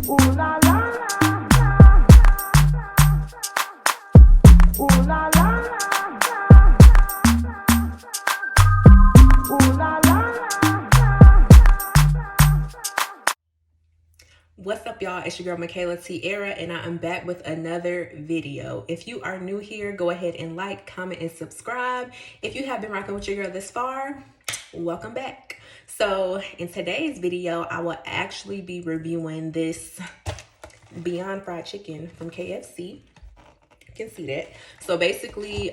Ooh la la la. Ooh la la la. Ooh la la la. What's up, y'all? It's your girl Michaela Tierra, and I am back with another video. If you are new here, go ahead and like, comment, and subscribe. If you have been rocking with your girl this far, welcome back. So in today's video, I will actually be reviewing this Beyond Fried Chicken from KFC. You can see that. So basically,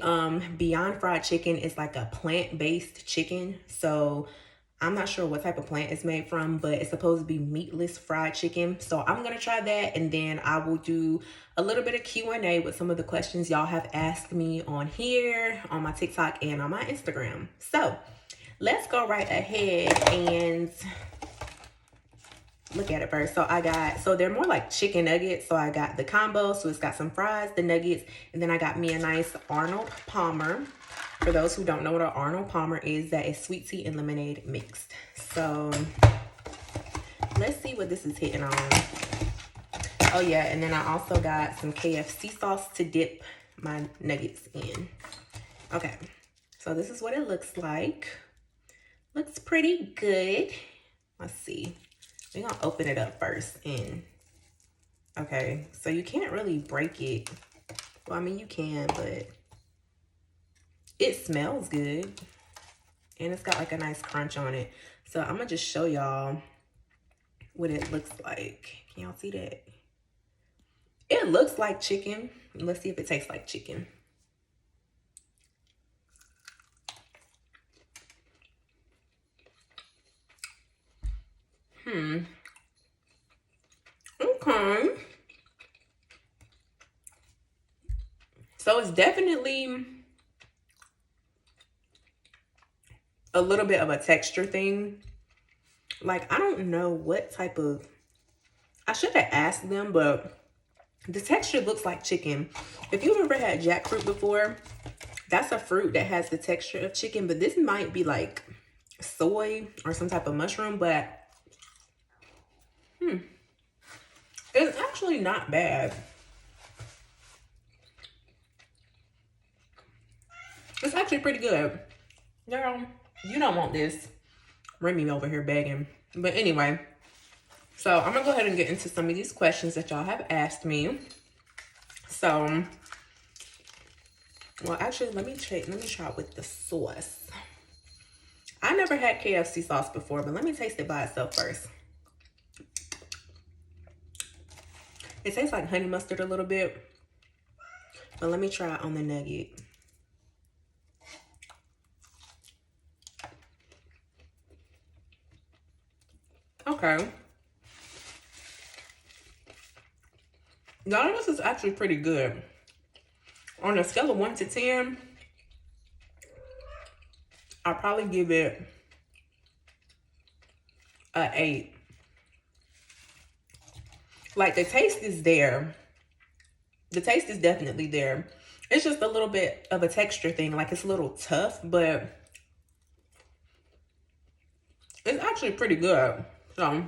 Beyond Fried Chicken is like a plant-based chicken. So I'm not sure what type of plant it's made from, but it's supposed to be meatless fried chicken. So I'm gonna try that, and then I will do a little bit of Q&A with some of the questions y'all have asked me on here, on my TikTok, and on my Instagram. So let's go right ahead and look at it first. So they're more like chicken nuggets. So I got the combo. So it's got some fries, the nuggets, and then I got me a nice Arnold Palmer. For those who don't know what an Arnold Palmer is, that is sweet tea and lemonade mixed. So let's see what this is hitting on. Oh yeah, and then I also got some KFC sauce to dip my nuggets in. Okay, so this is what it looks like. Looks pretty good. Let's see. We're gonna open it up first. And okay, so you can't really break it. Well, I mean, you can, but it smells good. And it's got like a nice crunch on it. So I'm gonna just show y'all what it looks like. Can y'all see that? It looks like chicken. Let's see if it tastes like chicken. Okay. So it's definitely a little bit of a texture thing. Like, I don't know what type of, I should have asked them, but the texture looks like chicken. If you've ever had jackfruit before, that's a fruit that has the texture of chicken, but this might be like soy or some type of mushroom, but it's actually not bad. It's actually pretty good. Girl, you don't want this. Remy over here begging. But anyway, so I'm gonna go ahead and get into some of these questions that y'all have asked me. So, well, actually, let me try it with the sauce. I never had KFC sauce before, but let me taste it by itself first. It tastes like honey mustard a little bit, but let me try it on the nugget. Okay. Y'all, this is actually pretty good. On a scale of 1 to 10, I'll probably give it an 8. Like, the taste is there. The taste is definitely there. It's just a little bit of a texture thing. Like, it's a little tough, but it's actually pretty good. So,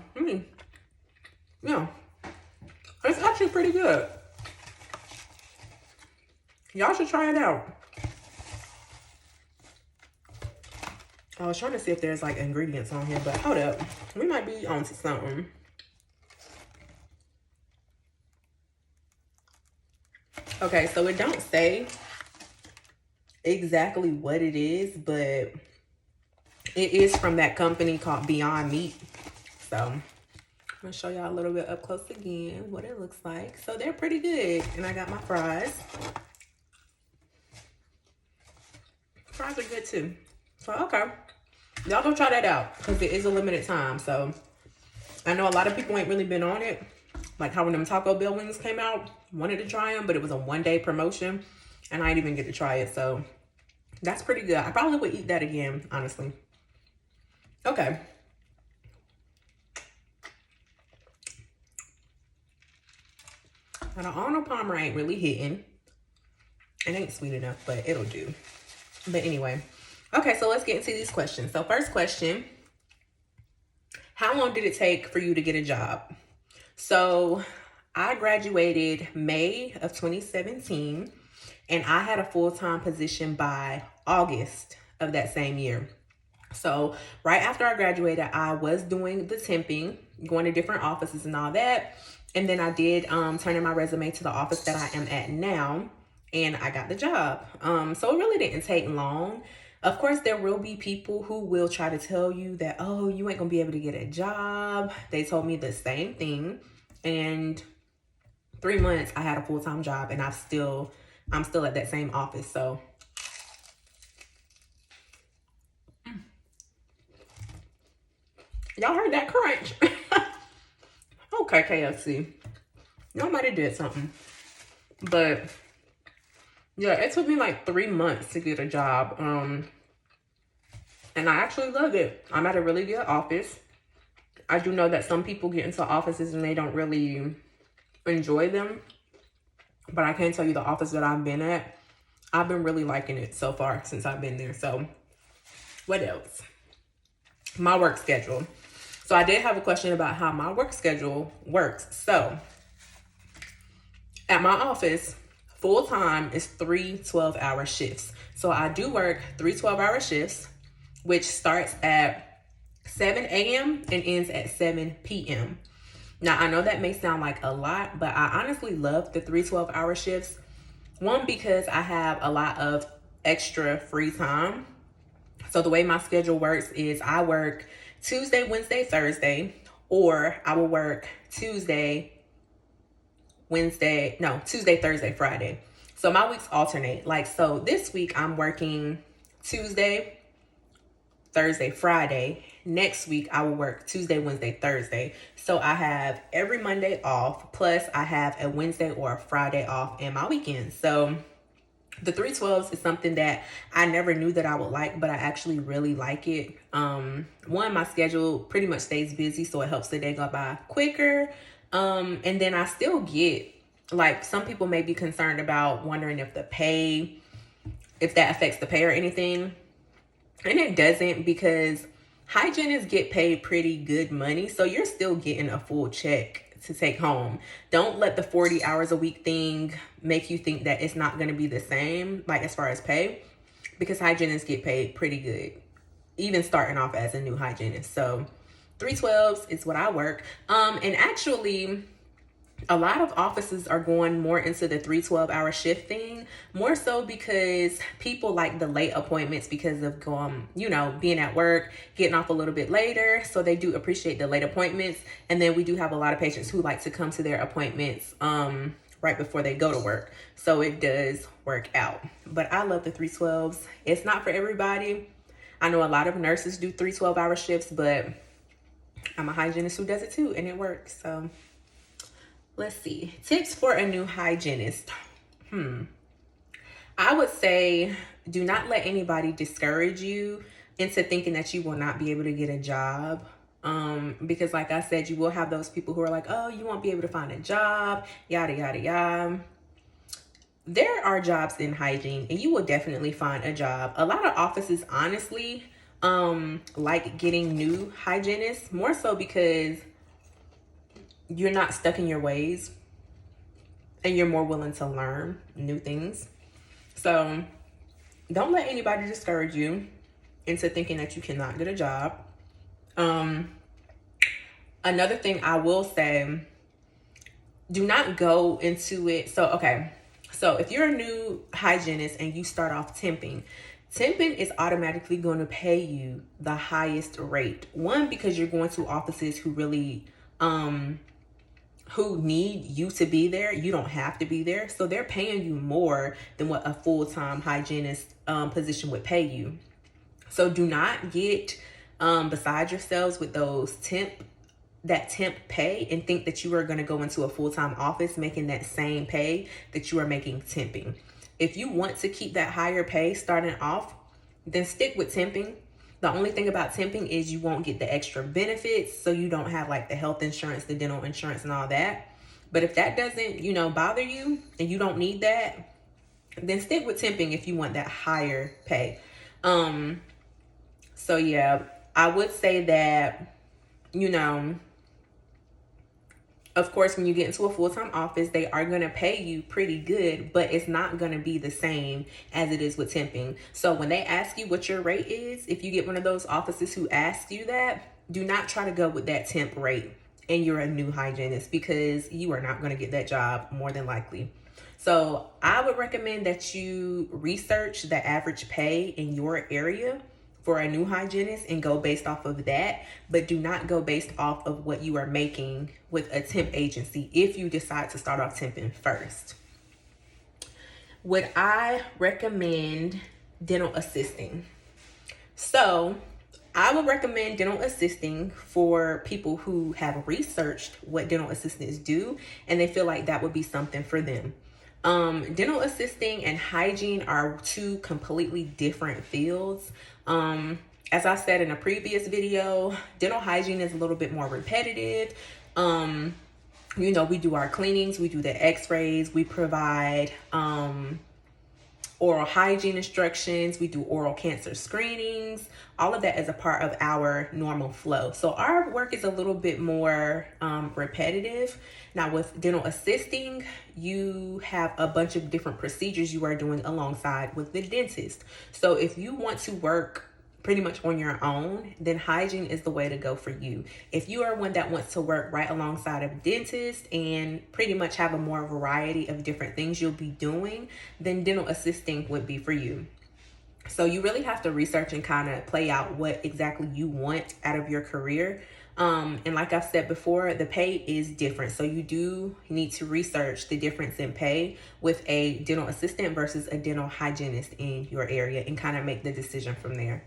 yeah. It's actually pretty good. Y'all should try it out. I was trying to see if there's like ingredients on here, but hold up. We might be onto something. Okay, so it don't say exactly what it is, but it is from that company called Beyond Meat. So I'm gonna show y'all a little bit up close again what it looks like. So they're pretty good. And I got my fries. Fries are good too. So okay, y'all go try that out because it is a limited time. So I know a lot of people ain't really been on it. Like how when them Taco Bell wings came out, wanted to try them, but it was a one-day promotion and I didn't even get to try it. So that's pretty good. I probably would eat that again, honestly. Okay. Now the Arnold Palmer ain't really hitting. It ain't sweet enough, but it'll do. But anyway. Okay, so let's get into these questions. So first question, how long did it take for you to get a job? So I graduated May of 2017, and I had a full-time position by August of that same year. So right after I graduated, I was doing the temping, going to different offices and all that. And then I did turn in my resume to the office that I am at now, and I got the job. So it really didn't take long. Of course, there will be people who will try to tell you that, oh, you ain't gonna be able to get a job. They told me the same thing. And 3 months I had a full-time job, and I'm still at that same office. So y'all heard that crunch? Okay, KFC. Y'all might have did something. But yeah, it took me like 3 months to get a job. And I actually love it. I'm at a really good office. I do know that some people get into offices and they don't really enjoy them. But I can tell you the office that I've been at, I've been really liking it so far since I've been there. So what else? My work schedule. So I did have a question about how my work schedule works. So at my office, full time is 3 12-hour shifts. So I do work 3 12-hour shifts, which starts at 7 a.m. and ends at 7 p.m. Now, I know that may sound like a lot, but I honestly love the 3 12-hour shifts. One, because I have a lot of extra free time. So the way my schedule works is I work Tuesday, Wednesday, Thursday, or I will work Tuesday, Thursday, Friday. So my weeks alternate. Like, so this week I'm working Tuesday, Thursday, Friday. Next week I will work Tuesday, Wednesday, Thursday. So I have every Monday off, plus I have a Wednesday or a Friday off in my weekend. So the 312s is something that I never knew that I would like, but I actually really like it. One, my schedule pretty much stays busy, so it helps the day go by quicker. And then I still get, like, some people may be concerned about wondering if that affects the pay or anything. And it doesn't, because hygienists get paid pretty good money. So you're still getting a full check to take home. Don't let the 40 hours a week thing make you think that it's not going to be the same, like as far as pay, because hygienists get paid pretty good, even starting off as a new hygienist. So 312s is what I work. And actually, a lot of offices are going more into the 3 12-hour shift thing, more so because people like the late appointments because of being at work, getting off a little bit later. So they do appreciate the late appointments. And then we do have a lot of patients who like to come to their appointments right before they go to work. So it does work out. But I love the 312s. It's not for everybody. I know a lot of nurses do 3 12-hour shifts, but I'm a hygienist who does it too, and it works. So let's see. Tips for a new hygienist. I would say do not let anybody discourage you into thinking that you will not be able to get a job. Because like I said, you will have those people who are like, oh, you won't be able to find a job, yada, yada, yada. There are jobs in hygiene, and you will definitely find a job. A lot of offices, honestly, like getting new hygienists, more so because you're not stuck in your ways and you're more willing to learn new things. So don't let anybody discourage you into thinking that you cannot get a job. Another thing I will say, do not go into it. So if you're a new hygienist and you start off temping is automatically going to pay you the highest rate. One, because you're going to offices who really who need you to be there. You don't have to be there. So they're paying you more than what a full-time hygienist position would pay you. So do not get beside yourselves with those temp pay and think that you are going to go into a full-time office making that same pay that you are making temping. If you want to keep that higher pay starting off, then stick with temping. The only thing about temping is you won't get the extra benefits, so you don't have like the health insurance, the dental insurance, and all that. But if that doesn't, bother you and you don't need that, then stick with temping if you want that higher pay. So yeah, I would say that, Of course, when you get into a full-time office, they are going to pay you pretty good, but it's not going to be the same as it is with temping. So when they ask you what your rate is, if you get one of those offices who asks you that, do not try to go with that temp rate and you're a new hygienist, because you are not going to get that job more than likely. So I would recommend that you research the average pay in your area for a new hygienist and go based off of that, but do not go based off of what you are making with a temp agency if you decide to start off temping first. Would I recommend dental assisting? So I would recommend dental assisting for people who have researched what dental assistants do and they feel like that would be something for them. Dental assisting and hygiene are two completely different fields. As I said in a previous video, dental hygiene is a little bit more repetitive. We do our cleanings, we do the x-rays, we provide oral hygiene instructions, we do oral cancer screenings. All of that is a part of our normal flow. So our work is a little bit more repetitive. Now with dental assisting, you have a bunch of different procedures you are doing alongside with the dentist. So if you want to work pretty much on your own, then hygiene is the way to go for you. If you are one that wants to work right alongside of dentist and pretty much have a more variety of different things you'll be doing, then dental assisting would be for you. So you really have to research and kind of play out what exactly you want out of your career. And like I've said before, the pay is different. So you do need to research the difference in pay with a dental assistant versus a dental hygienist in your area and kind of make the decision from there.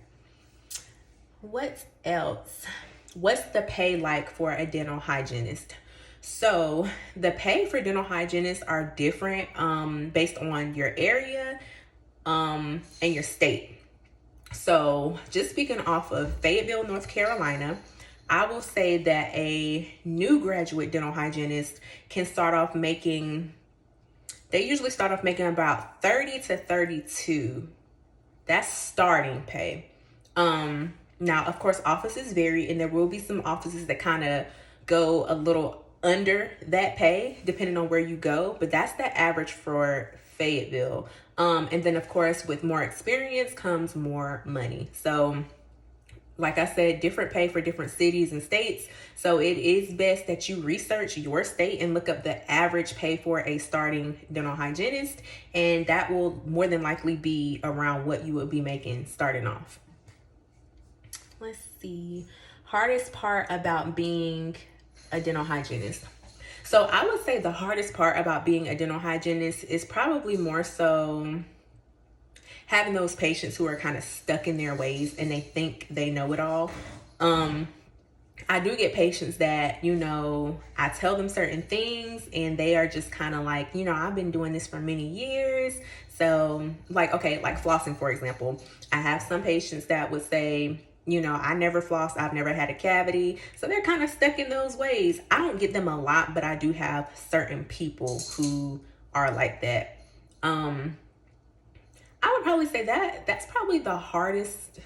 What else? What's the pay like for a dental hygienist? So the pay for dental hygienists are different based on your area and your state. So just speaking off of Fayetteville, North Carolina, I will say that a new graduate dental hygienist can start off making, they usually start off making about 30 to 32. That's starting pay. Now, of course, offices vary, and there will be some offices that kind of go a little under that pay, depending on where you go. But that's the average for Fayetteville. And then, of course, with more experience comes more money. So, like I said, different pay for different cities and states. So it is best that you research your state and look up the average pay for a starting dental hygienist. And that will more than likely be around what you would be making starting off. Let's see. Hardest part about being a dental hygienist. So I would say the hardest part about being a dental hygienist is probably more so having those patients who are kind of stuck in their ways and they think they know it all. I do get patients that, I tell them certain things and they are just kind of like, I've been doing this for many years. So like flossing, for example, I have some patients that would say, I never flossed, I've never had a cavity. So they're kind of stuck in those ways. I don't get them a lot, but I do have certain people who are like that. I would probably say that's probably the hardest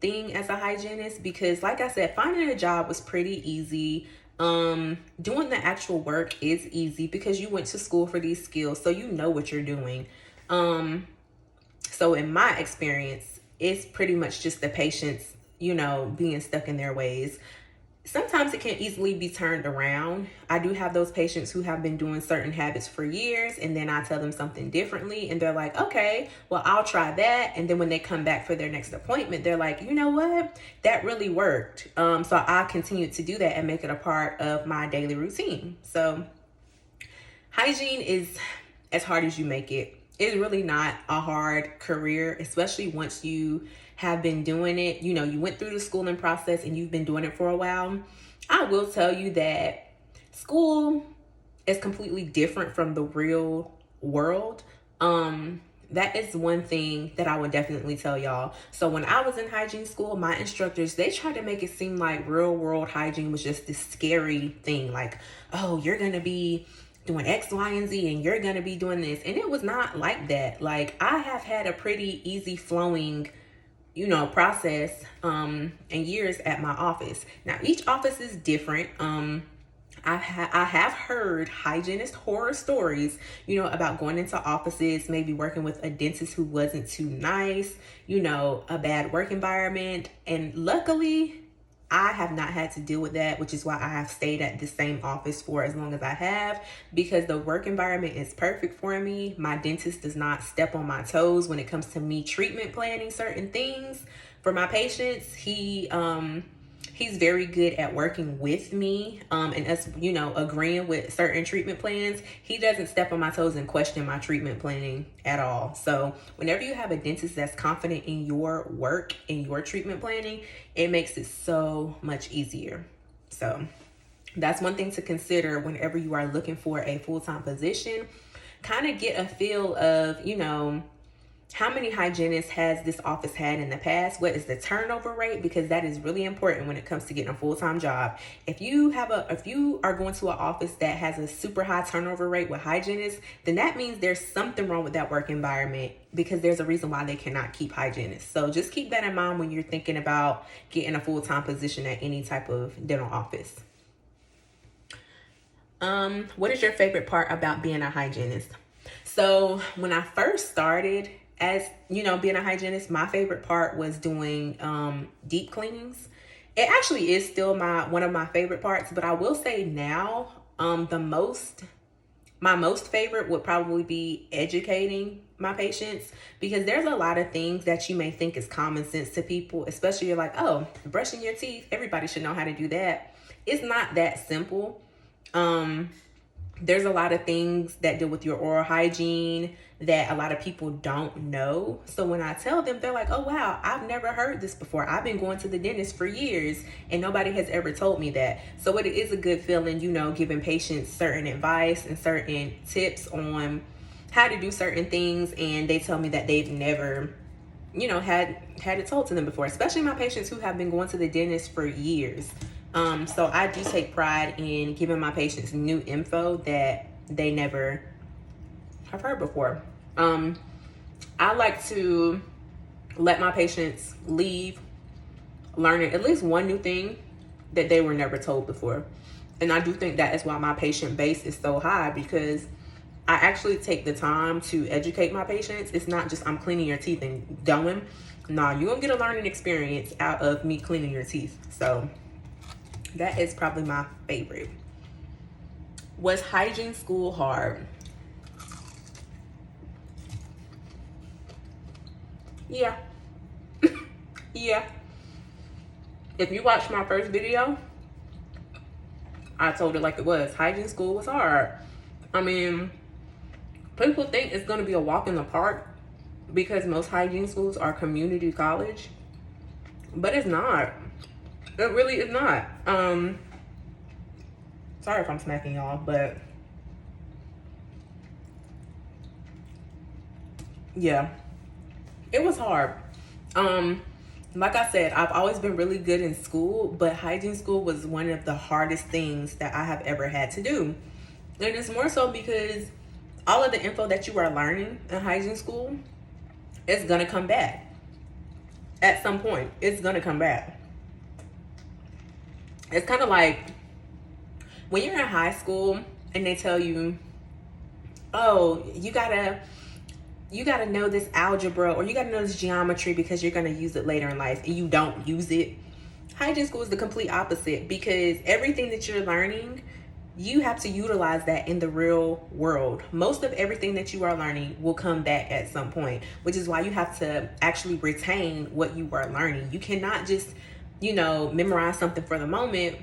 thing as a hygienist, because like I said, finding a job was pretty easy. Doing the actual work is easy because you went to school for these skills, so you know what you're doing. So in my experience, it's pretty much just the patients, being stuck in their ways. Sometimes it can easily be turned around. I do have those patients who have been doing certain habits for years, and then I tell them something differently and they're like, okay, well, I'll try that. And then when they come back for their next appointment, they're like, you know what? That really worked. So I continue to do that and make it a part of my daily routine. So hygiene is as hard as you make it. It's really not a hard career, especially once you have been doing it. You went through the schooling process and you've been doing it for a while. I will tell you that school is completely different from the real world. That is one thing that I would definitely tell y'all. So when I was in hygiene school, my instructors, they tried to make it seem like real world hygiene was just this scary thing. Like, oh, you're going to be doing X, Y, and Z, and you're going to be doing this. And it was not like that. Like, I have had a pretty easy flowing, process and years at my office. Now, each office is different. I have heard hygienist horror stories, about going into offices, maybe working with a dentist who wasn't too nice, a bad work environment. And luckily, I have not had to deal with that, which is why I have stayed at the same office for as long as I have, because the work environment is perfect for me. My dentist does not step on my toes when it comes to me treatment planning certain things for my patients. He's very good at working with me, and us, agreeing with certain treatment plans. He doesn't step on my toes and question my treatment planning at all. So whenever you have a dentist that's confident in your work and your treatment planning, it makes it so much easier. So that's one thing to consider whenever you are looking for a full-time position. Kind of get a feel of, how many hygienists has this office had in the past? What is the turnover rate? Because that is really important when it comes to getting a full-time job. If you are going to an office that has a super high turnover rate with hygienists, then that means there's something wrong with that work environment, because there's a reason why they cannot keep hygienists. So just keep that in mind when you're thinking about getting a full-time position at any type of dental office. What is your favorite part about being a hygienist? So when I first started, as being a hygienist, my favorite part was doing deep cleanings. It actually is still one of my favorite parts, but I will say now, my most favorite would probably be educating my patients, because there's a lot of things that you may think is common sense to people, especially you're like, oh, brushing your teeth, everybody should know how to do that. It's not that simple. There's a lot of things that deal with your oral hygiene that a lot of people don't know. So when I tell them, they're like, oh, wow, I've never heard this before. I've been going to the dentist for years and nobody has ever told me that. So it is a good feeling, giving patients certain advice and certain tips on how to do certain things. And they tell me that they've never, had it told to them before, especially my patients who have been going to the dentist for years. So I do take pride in giving my patients new info that they never have heard before. I like to let my patients leave learning at least one new thing that they were never told before. And I do think that is why my patient base is so high, because I actually take the time to educate my patients. It's not just I'm cleaning your teeth and going. Nah, you're gonna get a learning experience out of me cleaning your teeth. So that is probably my favorite. Was hygiene school hard? Yeah. Yeah. If you watched my first video, I told it like it was. Hygiene school was hard. I mean, people think it's going to be a walk in the park because most hygiene schools are community college, but it's not. It really is not. Sorry if I'm smacking y'all, but yeah, it was hard. Like I said, I've always been really good in school, but hygiene school was one of the hardest things that I have ever had to do. And it's more so because all of the info that you are learning in hygiene school is gonna come back. At some point, it's gonna come back. It's kind of like when you're in high school and they tell you, oh, you gotta know this algebra, or you gotta know this geometry because you're gonna use it later in life, and you don't use it. Hygiene school is the complete opposite, because everything that you're learning, you have to utilize that in the real world. Most of everything that you are learning will come back at some point, which is why you have to actually retain what you are learning. You cannot just, memorize something for the moment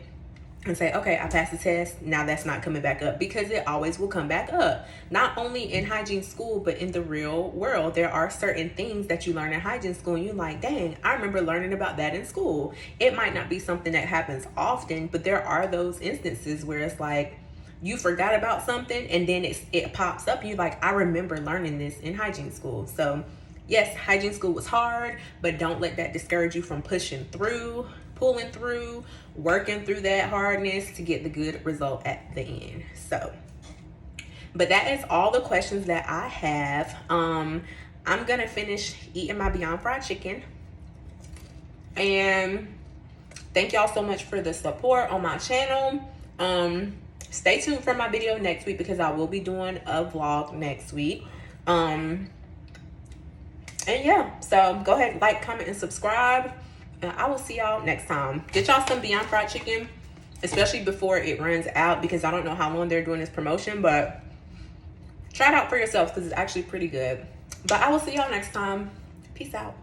and say, okay, I passed the test, now that's not coming back up, because it always will come back up. Not only in hygiene school, but in the real world. There are certain things that you learn in hygiene school and you're like, dang, I remember learning about that in school. It might not be something that happens often, but there are those instances where it's like you forgot about something and then it pops up and you're like, I remember learning this in hygiene school. So yes, hygiene school was hard, but don't let that discourage you from pushing through, pulling through, working through that hardness to get the good result at the end. So, but that is all the questions that I have. I'm gonna finish eating my Beyond Fried Chicken. And thank y'all so much for the support on my channel. stay tuned for my video next week because I will be doing a vlog next week. And yeah, so go ahead, like, comment, and subscribe. And I will see y'all next time. Get y'all some Beyond Fried Chicken, especially before it runs out, because I don't know how long they're doing this promotion, but try it out for yourself because it's actually pretty good. But I will see y'all next time. Peace out.